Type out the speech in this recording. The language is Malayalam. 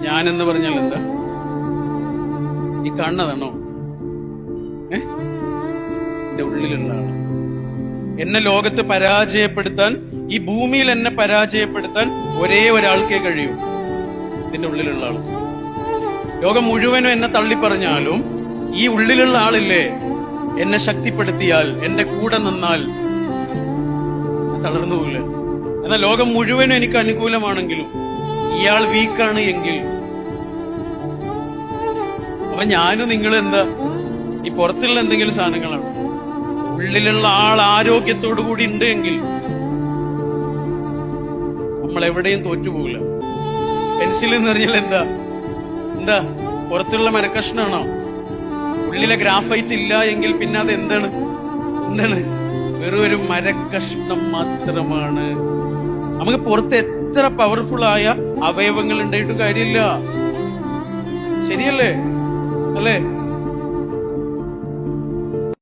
ഞാനെന്ന് പറഞ്ഞാൽ എന്താ? ഈ കാണുന്നതാണോ? എന്റെ ഉള്ളിലുള്ള ആള്. എന്നെ ലോകത്ത് പരാജയപ്പെടുത്താൻ, ഈ ഭൂമിയിൽ എന്നെ പരാജയപ്പെടുത്താൻ ഒരേ ഒരാൾക്കേ കഴിയൂ, ഇതിന്റെ ഉള്ളിലുള്ള ആള്. ലോകം മുഴുവനും എന്നെ തള്ളിപ്പറഞ്ഞാലും ഈ ഉള്ളിലുള്ള ആളില്ലേ, എന്നെ ശക്തിപ്പെടുത്തിയാൽ, എന്റെ കൂടെ നിന്നാൽ തളർന്നു പോകില്ല. എന്നാൽ ലോകം മുഴുവനും എനിക്ക് അനുകൂലമാണെങ്കിലും ഇയാൾ വീക്കാണ് എങ്കിൽ, അപ്പൊ ഞാനും നിങ്ങളും എന്താ? ഈ പുറത്തുള്ള എന്തെങ്കിലും സാധനങ്ങളാണ്. ഉള്ളിലുള്ള ആൾ ആരോഗ്യത്തോടു കൂടി ഉണ്ട് എങ്കിൽ നമ്മൾ എവിടെയും തോറ്റുപോകില്ല. പെൻസിൽ എന്ന് പറഞ്ഞാൽ എന്താ? പുറത്തുള്ള മരക്കഷ്ണാണോ? ഉള്ളിലെ ഗ്രാഫൈറ്റ് ഇല്ല എങ്കിൽ പിന്നെ അത് എന്താണ്? വെറും ഒരു മരക്കഷ്ണം മാത്രമാണ്. നമുക്ക് പുറത്ത് എത്ര പവർഫുൾ ആയ അവയവങ്ങൾ ഉണ്ടായിട്ടും കാര്യമില്ല. ശരിയല്ലേ? അല്ലേ?